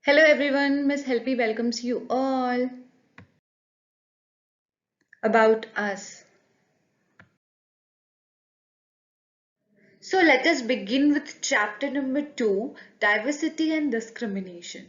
Hello everyone, Miss Helpy welcomes you all about us. So let us begin with chapter number 2, diversity and discrimination.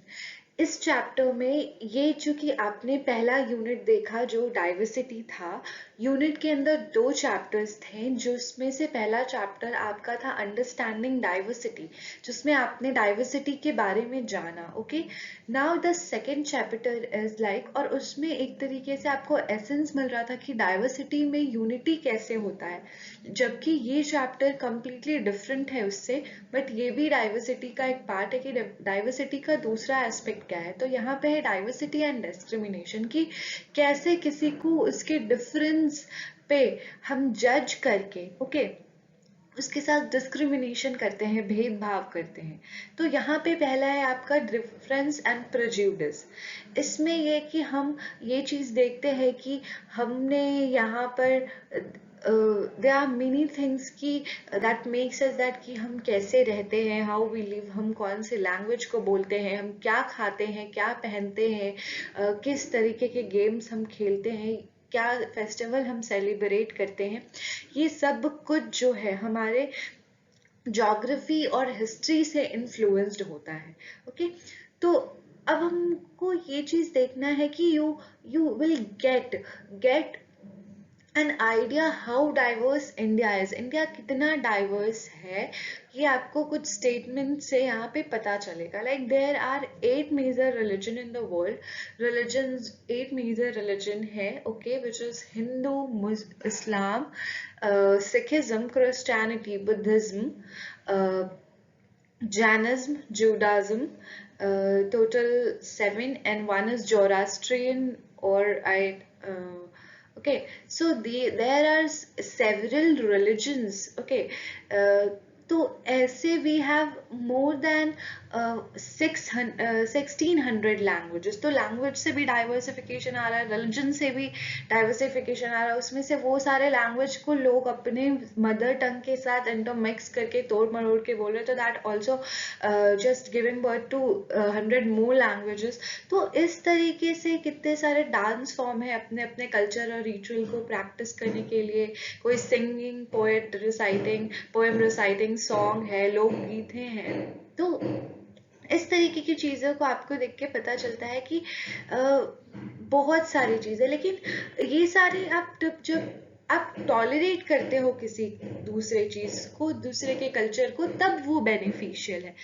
इस chapter में ये चूंकि आपने पहला unit देखा जो डाइवर्सिटी था, यूनिट के अंदर दो चैप्टर्स थे जिसमें से पहला चैप्टर आपका था अंडरस्टैंडिंग डाइवर्सिटी, जिसमें आपने डाइवर्सिटी के बारे में जाना. Okay, now the second chapter is like, और उसमें एक तरीके से आपको एसेंस मिल रहा था कि डाइवर्सिटी में यूनिटी कैसे होता है, जबकि ये चैप्टर कंप्लीटली डिफरेंट है उससे. बट ये भी डाइवर्सिटी का एक पार्ट है कि डाइवर्सिटी का दूसरा एस्पेक्ट क्या है. तो यहाँ पे है डाइवर्सिटी एंड डिस्क्रिमिनेशन, कि कैसे किसी को उसके डिफरेंस पे हम जज करके उसके साथ डिस्क्रिमिनेशन करते हैं, भेदभाव करते हैं. तो यहाँ पे पहला है आपका डिफरेंस एंड प्रेजुडिस. इसमें ये कि हम ये चीज़ देखते हैं कि हमने यहाँ पर देयर आर मेनी थिंग्स की दैट मेक्स अस दैट कि हम कैसे रहते हैं, हाउ वी लिव, हम कौन से लैंग्वेज को बोलते हैं, हम क्या खाते हैं, क्या पहनते हैं, किस तरीके के गेम्स हम खेलते हैं, क्या फेस्टिवल हम सेलिब्रेट करते हैं. ये सब कुछ जो है हमारे ज्योग्राफी और हिस्ट्री से इन्फ्लुएंस्ड होता है. ओके, तो अब हमको ये चीज देखना है कि you you will get an idea how diverse India is. India कितना डाइवर्स है ये आपको कुछ स्टेटमेंट से यहाँ पे पता चलेगा. Like there are 8 major religion in the world. Religion 8 major religion है, okay, which is Hindu, Islam, Sikhism, Christianity, Buddhism, Jainism, Judaism, total 7, and one is Zoroastrian, or I. Okay, so there are several religions. Okay, तो ऐसे we have more than 1600 languages. तो language से भी diversification आ रहा है, religion से भी diversification आ रहा है. उसमें से वो सारे लैंग्वेज को लोग अपने मदर टंग के साथ इंटरमिक्स करके तोड़ मरोड़ के बोल रहे. तो that also just giving birth to 100 more languages. तो इस तरीके से कितने सारे डांस फॉर्म है अपने अपने कल्चर और रिचुअल को प्रैक्टिस करने के लिए. कोई सिंगिंग, पोएम रिसाइटिंग, सॉन्ग है, लोकगीत हैं. तो इस तरीके की चीज़ों को आपको देख के पता चलता है कि बहुत सारी चीज़ें. लेकिन ये सारे आप जब आप टॉलरेट करते हो किसी दूसरे चीज़ को, दूसरे के कल्चर को, तब वो बेनिफिशियल है,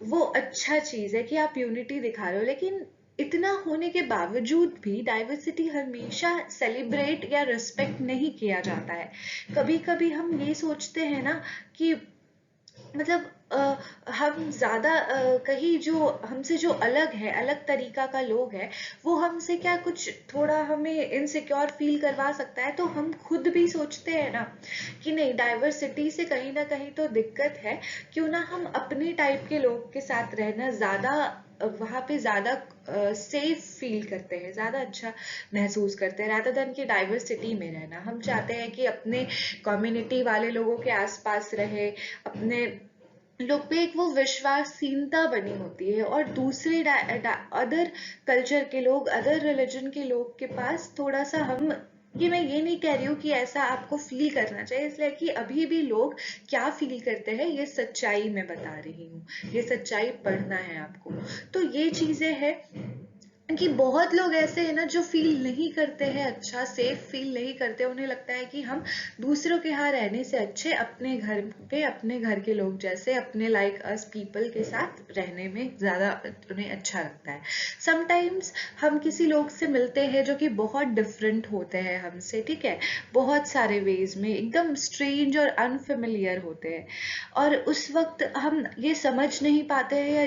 वो अच्छा चीज़ है कि आप यूनिटी दिखा रहे हो. लेकिन इतना होने के बावजूद भी डाइवर्सिटी हमेशा सेलिब्रेट या रिस्पेक्ट नहीं किया जाता है. कभी कभी हम ये सोचते हैं ना कि मतलब हम ज़्यादा कहीं जो हमसे जो अलग है, अलग तरीका का लोग है, वो हमसे क्या कुछ थोड़ा हमें इनसिक्योर फील करवा सकता है. तो हम खुद भी सोचते हैं ना कि नहीं, डाइवर्सिटी से कहीं ना कहीं तो दिक्कत है, क्यों ना हम अपने टाइप के लोग के साथ रहना ज़्यादा वहाँ पे ज़्यादा सेफ फील करते हैं, ज़्यादा अच्छा महसूस करते हैं, रादर देन कि डाइवर्सिटी में रहना. हम चाहते हैं कि अपने कम्युनिटी वाले लोगों के आसपास रहे, अपने लोग पे एक वो विश्वासहीनता बनी होती है, और दूसरे अदर कल्चर के लोग, अदर रिलीजन के लोग के पास थोड़ा सा हम, कि मैं ये नहीं कह रही हूँ कि ऐसा आपको फील करना चाहिए, इसलिए कि अभी भी लोग क्या फील करते हैं ये सच्चाई मैं बता रही हूँ, ये सच्चाई पढ़ना है आपको. तो ये चीजें हैं कि बहुत लोग ऐसे हैं ना जो फील नहीं करते हैं, अच्छा सेफ फील नहीं करते. उन्हें लगता है कि हम दूसरों के यहाँ रहने से अच्छे अपने घर पे, अपने घर के लोग जैसे, अपने लाइक अस पीपल के साथ रहने में ज़्यादा उन्हें अच्छा लगता है. समटाइम्स हम किसी लोग से मिलते हैं जो कि बहुत डिफरेंट होते हैं हमसे, ठीक है, बहुत सारे वेज में एकदम स्ट्रेंज और अनफेमिलियर होते हैं, और उस वक्त हम ये समझ नहीं पाते हैं या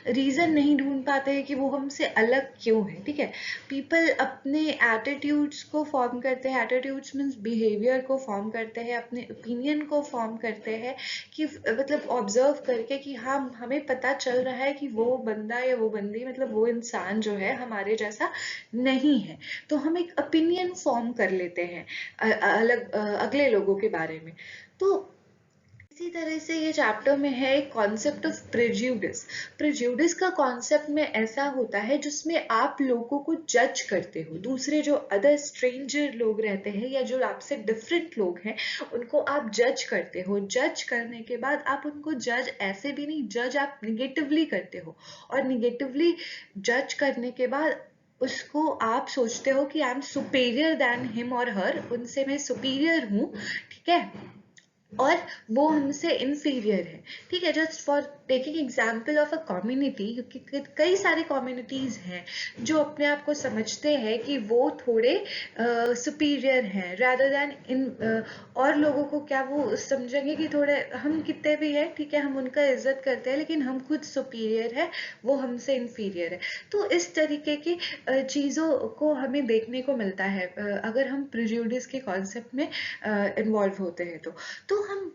रीज़न नहीं ढूंढ पाते हैं कि वो हमसे अलग क्यों है. ठीक है, पीपल अपने एटीट्यूड्स को फॉर्म करते हैं, एटीट्यूड्स मीन्स बिहेवियर को फॉर्म करते हैं, अपने ओपिनियन को फॉर्म करते हैं, कि मतलब ऑब्जर्व करके कि हाँ, हमें पता चल रहा है कि वो बंदा या वो बंदी, मतलब वो इंसान जो है हमारे जैसा नहीं है. तो हम एक ओपिनियन फॉर्म कर लेते हैं अलग अगले लोगों के बारे में. तो इसी तरह से ये चैप्टर में है एक कॉन्सेप्ट ऑफ प्रेज्यूडिस। प्रेज्यूडिस का कॉन्सेप्ट में ऐसा होता है जिसमें आप लोगों को जज करते हो, दूसरे जो अदर स्ट्रेंजर लोग रहते हैं या जो आपसे डिफरेंट लोग हैं उनको आप जज करते हो। जज करने के बाद आप उनको जज ऐसे भी नहीं, जज आप निगेटिवली करते हो, और निगेटिवली जज करने के बाद उसको आप सोचते हो कि I M superior than him और हर, उनसे मैं सुपीरियर हूँ, ठीक है, और वो हमसे इंफीरियर है। ठीक है, just for taking example of a community, क्योंकि कई सारी कम्युनिटीज हैं जो अपने आप को समझते हैं कि वो थोड़े सुपीरियर हैं रादर देन इन, और लोगों को क्या वो समझेंगे कि थोड़े हम कितने भी हैं, ठीक है, हम उनका इज्जत करते हैं लेकिन हम खुद सुपीरियर है, वो हमसे इंफीरियर है। तो इस तरीके की चीज़ों को हमें देखने को मिलता है अगर हम प्रेजुडिस के कॉन्सेप्ट में इन्वॉल्व होते हैं। तो हम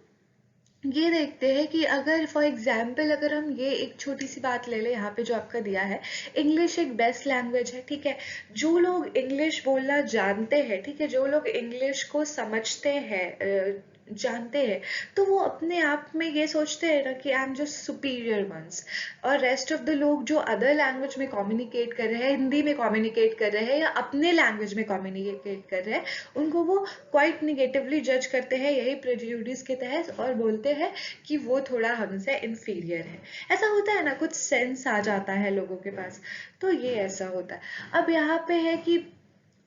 ये देखते हैं कि अगर फॉर एग्जाम्पल अगर हम ये एक छोटी सी बात ले लें, यहाँ पे जो आपका दिया है, इंग्लिश एक बेस्ट लैंग्वेज है, ठीक है, जो लोग इंग्लिश बोलना जानते हैं, ठीक है, जो लोग इंग्लिश को समझते हैं जानते हैं, तो वो अपने आप में ये सोचते हैं ना कि I am just superior ones, और रेस्ट ऑफ द लोग जो अदर लैंग्वेज में कम्युनिकेट कर रहे हैं, हिंदी में कम्युनिकेट कर रहे हैं या अपने लैंग्वेज में कम्युनिकेट कर रहे हैं, उनको वो क्वाइट निगेटिवली जज करते हैं यही प्रेजुडिस के तहत, और बोलते हैं कि वो थोड़ा हमसे इंफीरियर है। ऐसा होता है ना, कुछ सेंस आ जाता है लोगों के पास, तो ये ऐसा होता है। अब यहाँ पे है कि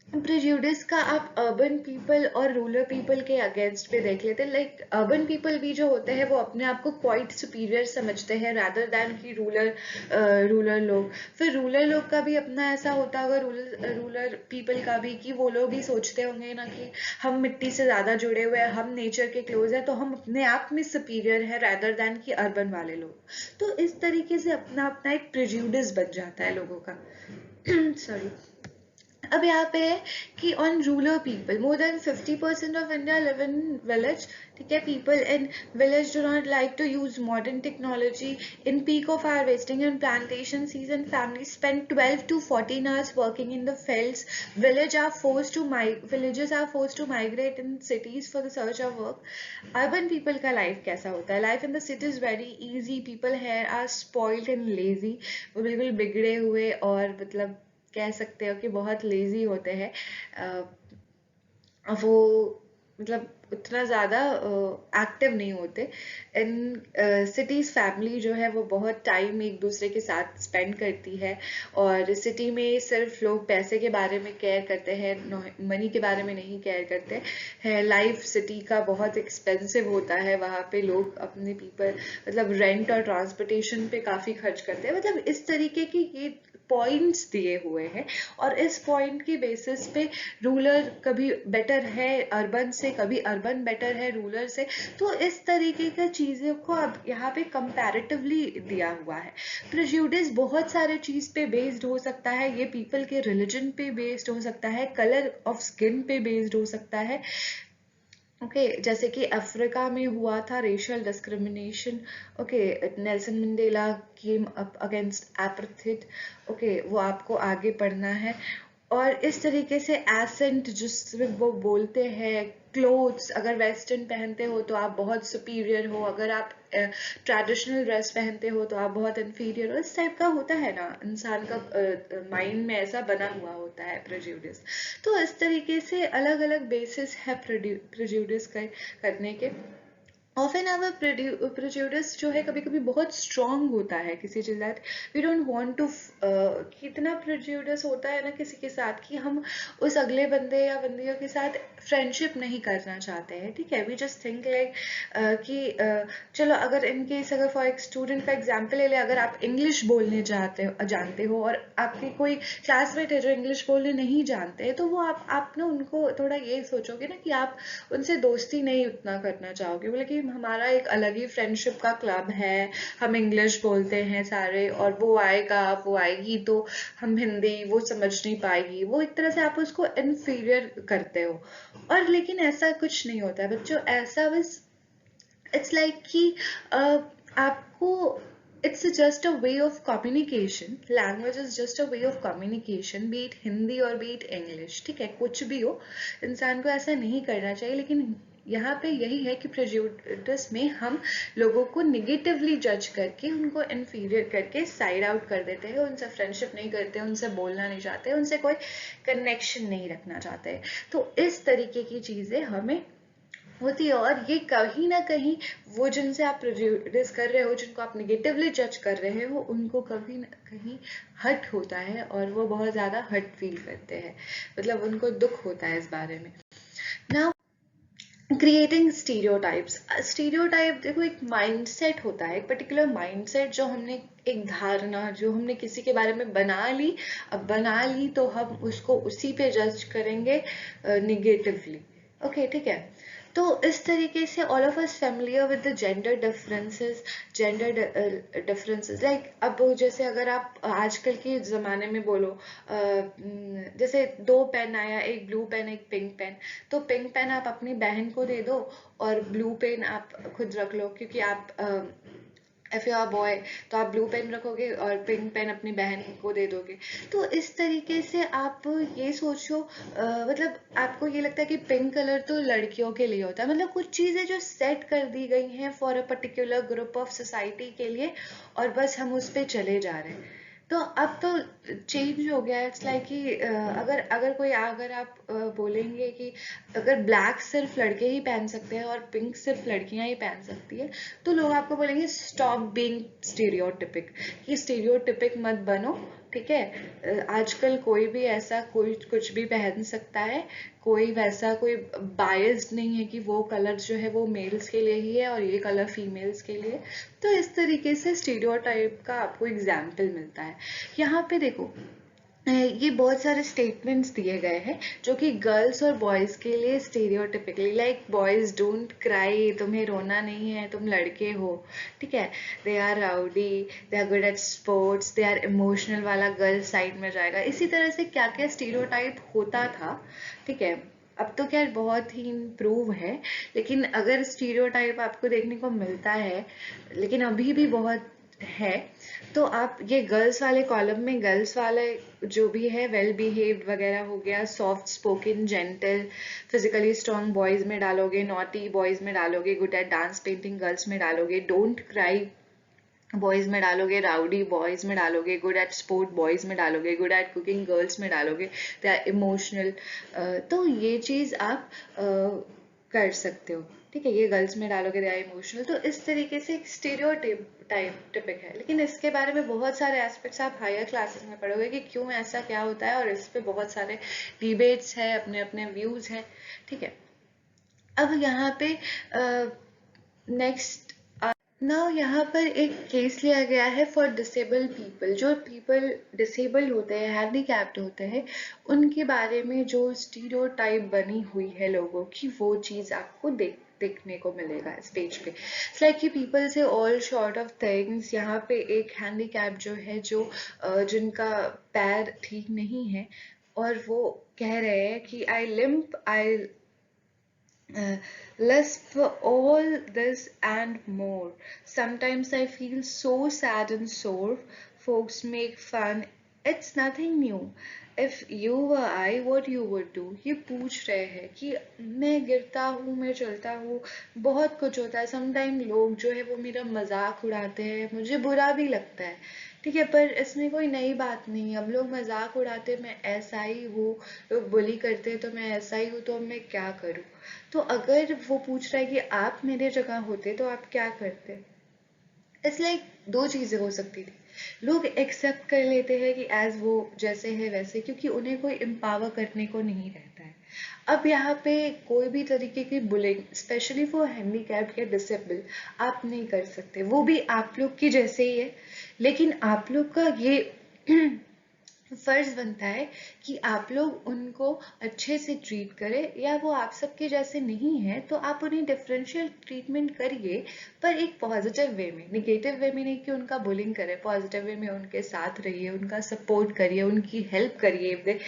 प्रेजुडिस का आप अर्बन पीपल और रूरल पीपल के अगेंस्ट पे देख लेते हैं। लाइक अर्बन पीपल भी जो होते हैं वो अपने आप को क्वाइट सुपीरियर समझते हैं रादर दैन कि रूरल लोग। फिर रूरल लोग का भी अपना ऐसा होता होगा, रूरल पीपल का भी, कि वो लोग भी सोचते होंगे ना कि हम मिट्टी से ज़्यादा जुड़े हुए हैं, हम नेचर के क्लोज हैं, तो हम अपने आप में सुपीरियर है रादर दैन कि अर्बन वाले लोग। तो इस तरीके से अपना अपना एक प्रेजुडिस बन जाता है लोगों का। सॉरी। अब यहाँ पे है कि on rural people, more than 50% of India live in village, ठीक है, people in village do not like to use modern technology. In peak of harvesting and plantation season, families spend 12 to 14 hours working in the fields. Villages are forced to migrate in cities for the search of work. Urban people का life कैसा होता है? Life in the city is very easy. People here are spoiled and lazy. वो बिल्कुल बिगड़े हुए और मतलब कह सकते हो कि बहुत लेजी होते हैं। वो मतलब उतना ज़्यादा एक्टिव नहीं होते। इन सिटीज़ फैमिली जो है वो बहुत टाइम एक दूसरे के साथ स्पेंड करती है, और सिटी में सिर्फ लोग पैसे के बारे में केयर करते हैं, मनी के बारे में नहीं केयर करते हैं। लाइफ सिटी का बहुत एक्सपेंसिव होता है, वहाँ पे लोग अपने पीपल मतलब रेंट और ट्रांसपोर्टेशन पे काफ़ी खर्च करते हैं। मतलब इस तरीके की ये पॉइंट्स दिए हुए हैं, और इस पॉइंट की बेसिस पे रूरल कभी बेटर है अर्बन से, कभी अर्बन बेटर है रूरल से। तो इस तरीके की चीज़ों को अब यहाँ पे कंपैरेटिवली दिया हुआ है। प्रेजुडिस बहुत सारे चीज़ पे बेस्ड हो सकता है, ये पीपल के रिलीजन पे बेस्ड हो सकता है, कलर ऑफ स्किन पे बेस्ड हो सकता है। ओके, जैसे कि अफ्रीका में हुआ था racial discrimination. Okay, Nelson Mandela came up against apartheid. Okay, वो आपको आगे पढ़ना है। और इस तरीके से एसेंट जिसमें वो बोलते हैं, क्लोथ्स अगर वेस्टर्न पहनते हो तो आप बहुत सुपीरियर हो, अगर आप ट्रेडिशनल ड्रेस पहनते हो तो आप बहुत इन्फीरियर हो। इस टाइप का होता है ना, इंसान का माइंड में ऐसा बना हुआ होता है प्रेजुडिस। तो इस तरीके से अलग अलग बेसिस है प्रेजुडिस करने के। ऑफन आवर प्रेजुडिस जो है कभी कभी बहुत स्ट्रांग होता है किसी चीज that we don't want to. कितना प्रेजुडिस होता है ना किसी के साथ कि हम उस अगले बंदे या बंदियों के साथ फ्रेंडशिप नहीं करना चाहते हैं, ठीक है। वी जस्ट थिंक लाइक कि चलो अगर इन केस अगर फॉर एक स्टूडेंट का एग्जाम्पल ले ले, अगर आप इंग्लिश बोलने जानते हो और आपके कोई क्लासमेट है जो इंग्लिश बोलने नहीं जानते, तो वो आप ना उनको थोड़ा ये सोचोगे ना कि आप उनसे दोस्ती नहीं उतना करना चाहोगे, बोले कि हमारा एक अलग ही फ्रेंडशिप का क्लब है, हम इंग्लिश बोलते हैं सारे, और वो आएगा वो आएगी तो हम हिंदी वो समझ नहीं पाएगी, वो एक तरह से आप उसको इन्फीरियर करते हो। और लेकिन ऐसा कुछ नहीं होता है बच्चों, ऐसा बस इट्स लाइक कि आपको it's just a way of communication. Language is just a way of communication, be it Hindi और be it English, ठीक है, कुछ भी हो, इंसान को ऐसा नहीं करना चाहिए। लेकिन यहाँ पे यही है कि प्रेजुडिस में हम लोगों को निगेटिवली जज करके उनको इन्फीरियर करके साइड आउट कर देते हैं, उनसे फ्रेंडशिप नहीं करते, उनसे बोलना नहीं चाहते, उनसे कोई कनेक्शन नहीं रखना चाहते। तो इस तरीके की चीज़ें हमें होती है, और ये कहीं ना कहीं वो जिनसे आप प्रेजुडिस कर रहे हो, जिनको आप निगेटिवली जज कर रहे हो, उनको कभी ना कहीं हर्ट होता है और वो बहुत ज़्यादा हर्ट फील करते हैं, मतलब उनको दुख होता है इस बारे में। Now creating stereotypes. स्टीरियोटाइप देखो एक माइंडसेट होता है, एक पर्टिकुलर माइंडसेट जो हमने, एक धारणा जो हमने किसी के बारे में बना ली, अब बना ली तो हम उसको उसी पे जज करेंगे निगेटिवली। ओके ठीक है, तो इस तरीके से all of us familiar with the gender differences like, अब जैसे अगर आप आजकल के ज़माने में बोलो, जैसे 2 पेन आया, एक ब्लू पेन एक पिंक पेन, तो पिंक पेन आप अपनी बहन को दे दो और ब्लू पेन आप खुद रख लो, क्योंकि आप इफ यू आर बॉय तो आप ब्लू पेन रखोगे और पिंक पेन अपनी बहन को दे दोगे। तो इस तरीके से आप ये सोचो, मतलब आपको ये लगता है कि पिंक कलर तो लड़कियों के लिए होता है, मतलब कुछ चीज़ें जो सेट कर दी गई हैं for a particular group of society के लिए, और बस हम उस पर चले जा रहे हैं। तो अब तो चेंज हो गया, इट्स लाइक कि अगर अगर कोई, अगर आप बोलेंगे कि अगर ब्लैक सिर्फ लड़के ही पहन सकते हैं और पिंक सिर्फ लड़कियां ही पहन सकती है, तो लोग आपको बोलेंगे स्टॉप बीइंग स्टीरियोटिपिक, कि स्टीरियोटिपिक मत बनो, ठीक है। आजकल कोई भी ऐसा कोई कुछ भी पहन सकता है, कोई वैसा कोई बायस्ड नहीं है कि वो कलर जो है वो मेल्स के लिए ही है और ये कलर फीमेल्स के लिए। तो इस तरीके से स्टीरियोटाइप का आपको एग्जाम्पल मिलता है। यहाँ पे देखो, ये बहुत सारे स्टेटमेंट्स दिए गए हैं जो कि गर्ल्स और बॉयज़ के लिए stereotypically, like boys don't cry, तुम्हें रोना नहीं है, तुम लड़के हो, ठीक है। They are rowdy, they are good at sports, they are emotional वाला गर्ल्स साइड में जाएगा। इसी तरह से क्या क्या स्टीरियोटाइप होता था, ठीक है। अब तो खैर बहुत ही इम्प्रूव है, लेकिन अगर स्टीरियोटाइप आपको देखने को मिलता है, लेकिन अभी भी बहुत है। तो आप ये गर्ल्स वाले कॉलम में गर्ल्स वाले जो भी है, वेल बिहेव्ड वगैरह हो गया, soft spoken, gentle, physically strong boys में डालोगे, नॉटी बॉयज में डालोगे, good at dance painting girls में डालोगे, डोंट क्राई बॉयज में डालोगे, राउडी बॉयज में डालोगे, गुड एट स्पोर्ट बॉयज में डालोगे, गुड एट कुकिंग गर्ल्स में डालोगे, दे आर इमोशनल। तो ये चीज़ आप कर सकते हो, ठीक है। ये गर्ल्स में डालोगे, दे आर इमोशनल। तो इस तरीके से एक टिपिक है, लेकिन इसके बारे में बहुत सारे एस्पेक्ट्स आप हायर क्लासेस में पढ़ोगे कि क्यों ऐसा क्या होता है, और इस पे बहुत सारे डिबेट्स है, अपने अपने व्यूज हैं, ठीक है। अब यहाँ पे नेक्स्ट ना, यहाँ पर एक केस लिया गया है फॉर डिसेबल्ड पीपल, जो पीपल डिसेबल्ड होते हैं, हैंडीकैप्ड होते हैं, उनके बारे में जो स्टीरियोटाइप बनी हुई है लोगों की, वो चीज़ आपको देखने को मिलेगा इस पेज पे। इट्स लाइक कि पीपल से ऑल शॉर्ट ऑफ थिंग्स। यहाँ पे एक हैंडीकैप जो है, जो जिनका पैर ठीक नहीं है, और वो कह रहे हैं कि I limp, I less for all this and more. Sometimes I feel so sad and sore. Folks make fun. It's nothing new. If you were I, what you would do? ये पूछ रहे हैं कि मैं गिरता हूँ, मैं चलता हूँ, बहुत कुछ होता है। समटाइम लोग जो है वो मेरा मजाक उड़ाते हैं, मुझे बुरा भी लगता है, ठीक है, पर इसमें कोई नई बात नहीं। अब लोग मजाक उड़ाते, मैं ऐसा ही हूँ, लोग बुली करते तो मैं ऐसा ही हूँ, तो अब मैं क्या करूँ। तो अगर वो पूछ रहा है कि आप मेरे जगह होते तो आप क्या करते, इसलिए दो चीजें हो सकती थी। लोग एक्सेप्ट कर लेते हैं कि एज वो जैसे है वैसे, क्योंकि उन्हें कोई एम्पावर करने को नहीं रहता है। अब यहाँ पे कोई भी तरीके की बुलिंग, स्पेशली फॉर हैंडीकैप्ड या डिसेबल, आप नहीं कर सकते। वो भी आप लोग की जैसे ही है, लेकिन आप लोग का ये फर्ज बनता है कि आप लोग उनको अच्छे से ट्रीट करें, या वो आप सबके जैसे नहीं है तो आप उन्हें डिफरेंशियल ट्रीटमेंट करिए, पर एक पॉजिटिव वे में, निगेटिव वे में नहीं कि उनका बुलिंग करें। पॉजिटिव वे में उनके साथ रहिए, उनका सपोर्ट करिए, उनकी हेल्प करिए if they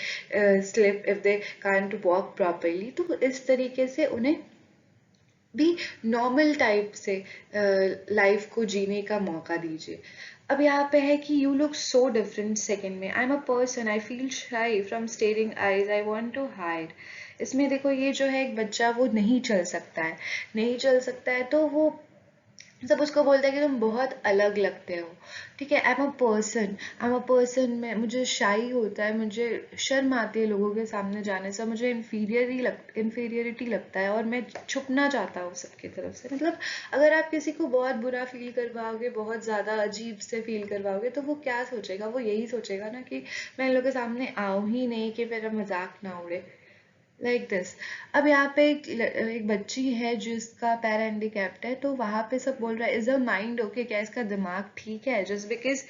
slip, if they can't walk properly. तो इस तरीके से उन्हें भी नॉर्मल टाइप से लाइफ को जीने का मौका दीजिए। अब यहाँ पे है कि you look so different second में, I am a person, I feel shy from staring eyes, I want to hide. इसमें देखो ये जो है एक बच्चा वो नहीं चल सकता है, नहीं चल सकता है तो वो सब उसको बोलते हैं कि तुम बहुत अलग लगते हो, ठीक है। आई एम अ पर्सन में मुझे शाई होता है, मुझे शर्म आती है लोगों के सामने जाने से, मुझे इन्फीरियरिटी लगता है और मैं छुपना चाहता हूँ सबकी तरफ से। मतलब अगर आप किसी को बहुत बुरा फील करवाओगे, बहुत ज़्यादा अजीब से फील करवाओगे, तो वो क्या सोचेगा, वो यही सोचेगा ना कि मैं इन लोगों के सामने आऊँ ही नहीं कि मेरा मजाक ना उड़े, लाइक दिस। अब यहाँ पे एक बच्ची है जिसका पैर हैंडीकैप्ड है, तो वहां पे सब बोल रहा है इज अ माइंड ओके, क्या इसका दिमाग ठीक है, जस्ट बिकॉज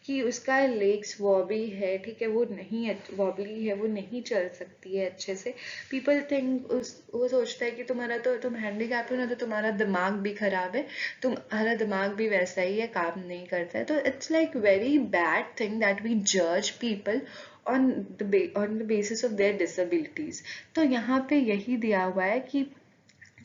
कि उसका लेग्स वॉबी है, ठीक है, वो नहीं वॉबली है, वो नहीं चल सकती है अच्छे से। पीपल थिंक वो सोचता है कि तुम हैंडीकैप्ड हो ना, तो तुम्हारा दिमाग भी खराब है, तुम्हारा दिमाग भी वैसा ही है, काम नहीं करता है। तो it's like very bad thing that we जज people on the basis of their disabilities। तो यहाँ पे यही दिया हुआ है कि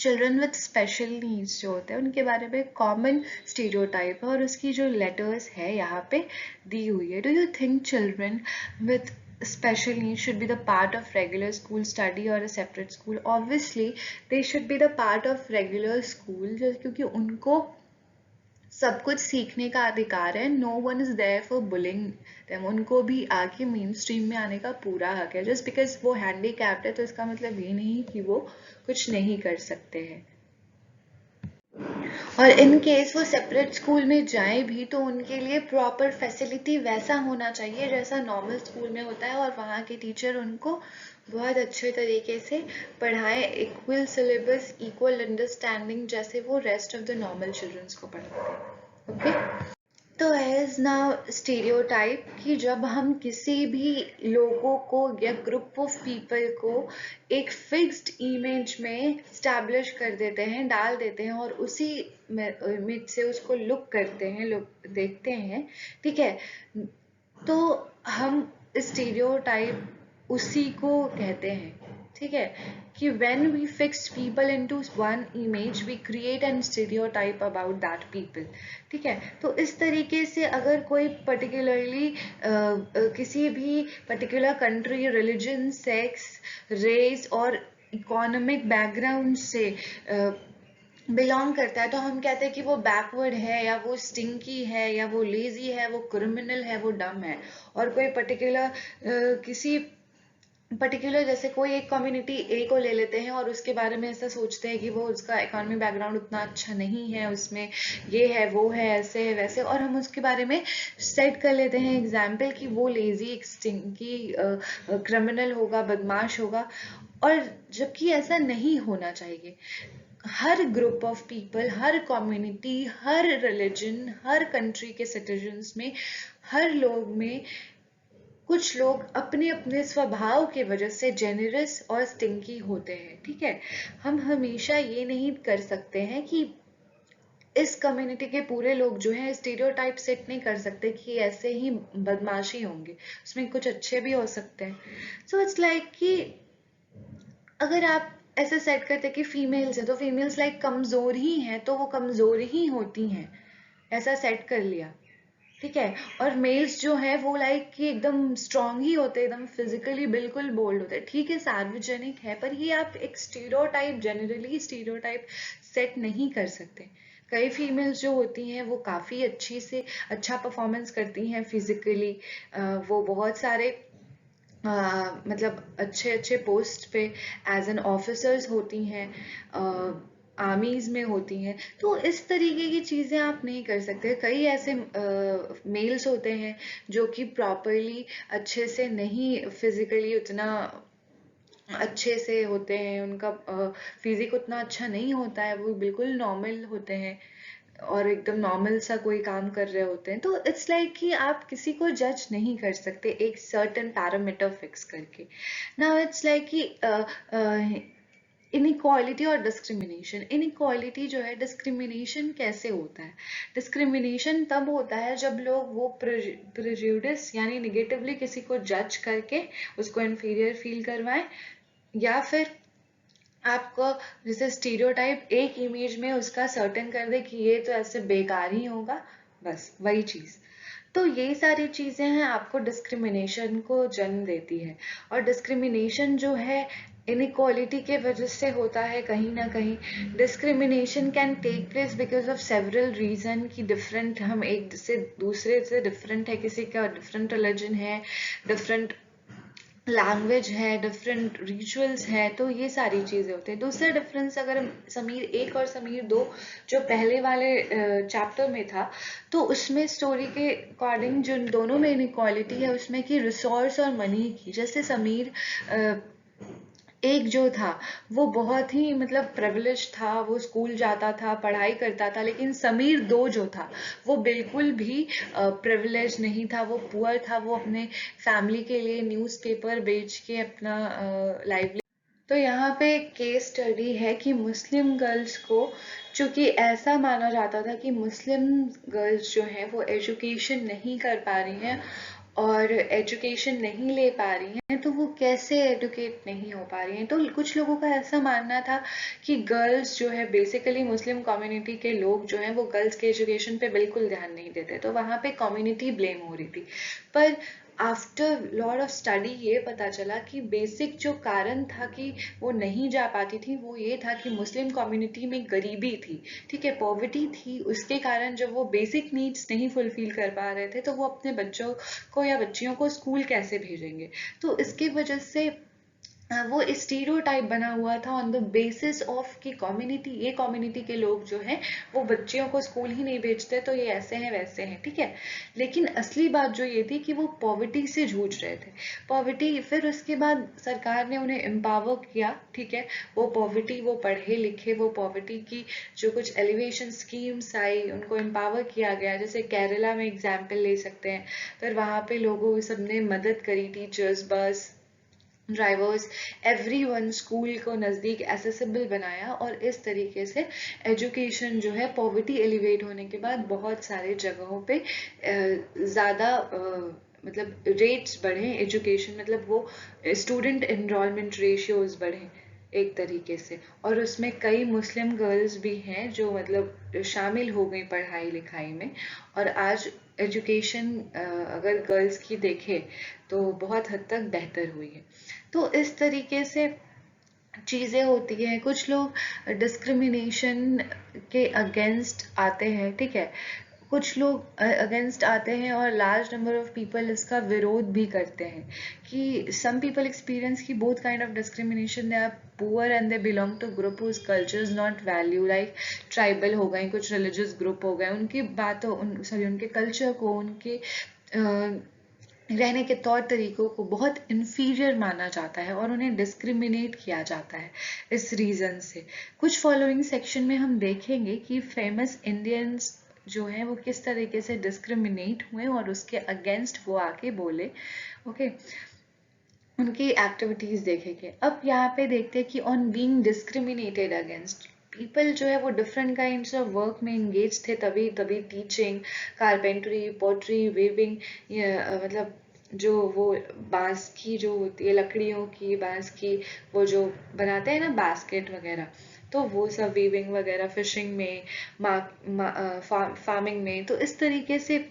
चिल्ड्रन विथ स्पेशल नीड्स जो होते हैं उनके बारे में कॉमन स्टीरियोटाइप है, और उसकी जो लेटर्स है यहाँ पे दी हुई है। Do you think children with special needs should be the part of regular school study or a separate school? Obviously they should be the part of regular school, क्योंकि उनको सब कुछ सीखने का अधिकार है। No one is there for bullying them, उनको भी आगे मेन स्ट्रीम में आने का पूरा हक है। जस्ट बिकॉज वो हैंडीकैप्ड है तो इसका मतलब ये नहीं कि वो कुछ नहीं कर सकते हैं। और इन केस वो सेपरेट स्कूल में जाए भी तो उनके लिए प्रॉपर फैसिलिटी वैसा होना चाहिए जैसा नॉर्मल स्कूल में होता है, और वहाँ के टीचर उनको बहुत अच्छे तरीके से पढ़ाएं, इक्वल सिलेबस, इक्वल अंडरस्टैंडिंग जैसे वो rest of the normal childrens को पढ़ाते हैं। ओके, तो एज नाउ स्टीरियोटाइप कि जब हम किसी भी लोगों को या ग्रुप ऑफ पीपल को एक फिक्स्ड इमेज में स्टैब्लिश कर देते हैं, डाल देते हैं, और उसी इमेज से उसको लुक करते हैं, लुक देखते हैं, ठीक है, तो हम स्टीरियोटाइप उसी को कहते हैं, ठीक है, कि when we fix people into one image we create an stereotype about that people, ठीक है। तो इस तरीके से अगर कोई पर्टिकुलरली किसी भी particular country, religion, sex, race और इकोनॉमिक बैकग्राउंड से बिलोंग करता है, तो हम कहते हैं कि वो बैकवर्ड है, या वो स्टिंकी है, या वो लेजी है, वो क्रिमिनल है, वो डम है। और कोई पर्टिकुलर किसी पर्टिकुलर जैसे कोई एक कम्युनिटी ए को ले लेते हैं और उसके बारे में ऐसा सोचते हैं कि वो उसका इकोनॉमिक बैकग्राउंड उतना अच्छा नहीं है, उसमें ये है, वो है, ऐसे है, वैसे, और हम उसके बारे में सेट कर लेते हैं एग्जाम्पल कि वो लेजी, एक्सटिंकी, क्रिमिनल होगा, बदमाश होगा। और जबकि ऐसा नहीं होना चाहिए। हर ग्रुप ऑफ पीपल, हर कम्युनिटी, हर रिलीजन, हर कंट्री के सिटीजन्स में, हर लोग में कुछ लोग अपने अपने स्वभाव की वजह से जेनरस और स्टिंकी होते हैं, ठीक है। हम हमेशा ये नहीं कर सकते हैं कि इस कम्युनिटी के पूरे लोग जो हैं स्टीरियोटाइप सेट नहीं कर सकते कि ऐसे ही बदमाशी होंगे, उसमें कुछ अच्छे भी हो सकते हैं। सो इट्स लाइक कि अगर आप ऐसे सेट करते कि फीमेल्स हैं तो फीमेल्स लाइक कमजोर ही हैं तो वो कमजोर ही होती हैं, ऐसा सेट कर लिया, ठीक है। और मेल्स जो है वो लाइक कि एकदम स्ट्रांग ही होते हैं, एकदम फिजिकली बिल्कुल बोल्ड होते हैं, ठीक है, सार्वजनिक है, पर ये आप एक स्टीरियोटाइप, जनरली स्टीरियोटाइप सेट नहीं कर सकते। कई फीमेल्स जो होती हैं वो काफ़ी अच्छा परफॉर्मेंस करती हैं फिजिकली, वो बहुत सारे मतलब अच्छे अच्छे पोस्ट पे एज एन ऑफिसर्स होती हैं, आर्मीज में होती हैं। तो इस तरीके की चीज़ें आप नहीं कर सकते। कई ऐसे मेल्स होते हैं जो कि प्रॉपरली अच्छे से नहीं, फिजिकली उतना अच्छे से होते हैं, उनका फिजिक उतना अच्छा नहीं होता है, वो बिल्कुल नॉर्मल होते हैं और एकदम नॉर्मल सा कोई काम कर रहे होते हैं। तो इट्स लाइक कि आप किसी को जज नहीं कर सकते एक सर्टेन पैरामीटर फिक्स करके। नाउ इट्स लाइक कि इनइक्वालिटी और डिस्क्रिमिनेशन। इनइक्वालिटी जो है, डिस्क्रिमिनेशन कैसे होता है? डिस्क्रिमिनेशन तब होता है जब लोग वो प्रेजुडिस यानी निगेटिवली किसी को जज करके उसको इन्फीरियर फील करवाएं, या फिर आपको जैसे स्टीरियोटाइप एक इमेज में उसका सर्टेन कर दे कि ये तो ऐसे बेकार ही होगा, बस वही चीज। तो ये सारी चीज़ें हैं आपको डिस्क्रिमिनेशन को जन्म देती है। और डिस्क्रिमिनेशन जो है इनइक्वालिटी के वजह से होता है कहीं ना कहीं। Discrimination can take place because of several reason कि डिफरेंट, हम एक से दूसरे से डिफरेंट है, किसी का डिफरेंट रिलीजन है, डिफरेंट लैंग्वेज है, डिफरेंट रिचुअल्स है, तो ये सारी चीज़ें होती हैं। दूसरा डिफरेंस अगर समीर एक और समीर दो जो पहले वाले चैप्टर में था, तो उसमें स्टोरी के अकॉर्डिंग जो दोनों में इनइक्वालिटी है उसमें कि रिसोर्स और मनी की। जैसे समीर एक जो था वो बहुत ही मतलब प्रिविलेज था, वो स्कूल जाता था, पढ़ाई करता था, लेकिन समीर दो जो था वो बिल्कुल भी प्रिविलेज नहीं था, वो पुअर था, वो अपने फैमिली के लिए न्यूज़पेपर बेच के अपना लाइवली। तो यहाँ पे एक केस स्टडी है कि मुस्लिम गर्ल्स को, चूंकि ऐसा माना जाता था कि मुस्लिम गर्ल्स जो हैं वो एजुकेशन नहीं कर पा रही हैं और एजुकेशन नहीं ले पा रही हैं, तो वो कैसे एडुकेट नहीं हो पा रही हैं। तो कुछ लोगों का ऐसा मानना था कि गर्ल्स जो है, बेसिकली मुस्लिम कम्युनिटी के लोग जो हैं वो गर्ल्स के एजुकेशन पे बिल्कुल ध्यान नहीं देते, तो वहाँ पे कम्युनिटी ब्लेम हो रही थी। पर आफ्टर लॉट ऑफ स्टडी ये पता चला कि बेसिक जो कारण था कि वो नहीं जा पाती थी वो ये था कि मुस्लिम कम्युनिटी में गरीबी थी, ठीक है, पॉवर्टी थी। उसके कारण जब वो बेसिक नीड्स नहीं फुलफिल कर पा रहे थे तो वो अपने बच्चों को या बच्चियों को स्कूल कैसे भेजेंगे। तो इसकी वजह से वो स्टीरियोटाइप बना हुआ था ऑन द बेसिस ऑफ कि कम्युनिटी, ये कम्युनिटी के लोग जो हैं वो बच्चियों को स्कूल ही नहीं भेजते, तो ये ऐसे हैं वैसे हैं, ठीक है। लेकिन असली बात जो ये थी कि वो पॉवर्टी से जूझ रहे थे। पॉवर्टी, फिर उसके बाद सरकार ने उन्हें एम्पावर किया, ठीक है, वो पॉवर्टी, वो पढ़े लिखे, वो पॉवर्टी की जो कुछ एलिवेशन स्कीम्स आई उनको एम्पावर किया गया। जैसे केरला में एग्जाम्पल ले सकते हैं, फिर वहाँ पे लोगों सबने मदद करी, teachers, bus drivers, everyone, school को नज़दीक एसेसिबल बनाया। और इस तरीके से एजुकेशन जो है, पॉवर्टी एलिवेट होने के बाद बहुत सारे जगहों पे ज़्यादा मतलब रेट्स बढ़े एजुकेशन, मतलब वो स्टूडेंट एनरोलमेंट रेशियोज बढ़े एक तरीके से। और उसमें कई मुस्लिम गर्ल्स भी हैं जो मतलब शामिल हो गई पढ़ाई लिखाई में। और आज एजुकेशन अगर गर्ल्स की देखें तो बहुत हद तक बेहतर हुई है। तो इस तरीके से चीज़ें होती हैं। कुछ लोग डिस्क्रिमिनेशन के अगेंस्ट आते हैं, ठीक है, कुछ लोग अगेंस्ट आते हैं और लार्ज नंबर ऑफ पीपल इसका विरोध भी करते हैं कि सम पीपल एक्सपीरियंस की both kind of discrimination. They are poor and they belong to group whose cultures not value, like tribal हो गए, कुछ रिलीजियस ग्रुप हो गए, उनकी बातों उनके कल्चर को, उनके रहने के तौर तरीकों को बहुत इन्फीरियर माना जाता है और उन्हें डिस्क्रिमिनेट किया जाता है इस रीज़न से। कुछ फॉलोइंग सेक्शन में हम देखेंगे कि फेमस इंडियंस जो हैं वो किस तरीके से डिस्क्रिमिनेट हुए और उसके अगेंस्ट वो आके बोले, ओके, उनकी एक्टिविटीज देखेंगे। अब यहाँ पे देखते हैं कि on being discriminated against people जो है वो डिफरेंट काइंड्स ऑफ वर्क में एंगेज थे, तभी तभी टीचिंग, कारपेंट्री, पोट्री, वीविंग, मतलब जो वो बांस की जो होती है, लकड़ियों की, बांस की, वो जो बनाते हैं ना बास्केट वगैरह, तो वो सब वीविंग वगैरह, फिशिंग में, फार्मिंग में, तो इस तरीके से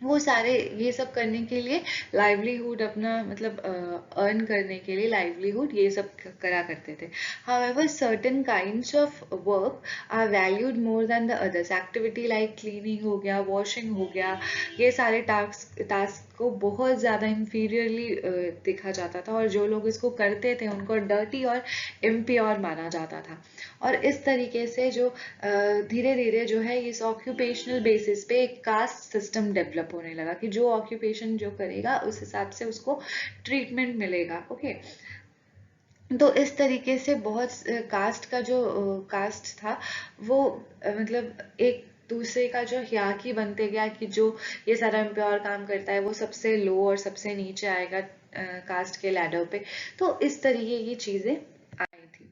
वो सारे ये सब करने के लिए लाइवलीहुड अपना मतलब अर्न करने के लिए लाइवलीहुड ये सब करा करते थे। However certain kinds of work are valued more than the others. Activity like cleaning हो गया, वॉशिंग हो गया, ये सारे टास्क को बहुत ज़्यादा इंफीरियरली देखा जाता था और जो लोग इसको करते थे उनको डर्टी और इम्प्योर माना जाता था। और इस तरीके से जो धीरे धीरे जो है इस ऑक्यूपेशनल बेसिस पे एक कास्ट सिस्टम डेवलप होने लगा कि जो ऑक्यूपेशन जो करेगा उस हिसाब से उसको ट्रीटमेंट मिलेगा, ओके। तो इस तरीके से बहुत कास्ट का जो कास्ट था वो मतलब एक दूसरे का जो हियाकी बनते गया कि जो ये सारा इम्प्योर काम करता है वो सबसे लो और सबसे नीचे आएगा कास्ट के लैडर पे। तो इस तरीके की चीज़ें आई थी।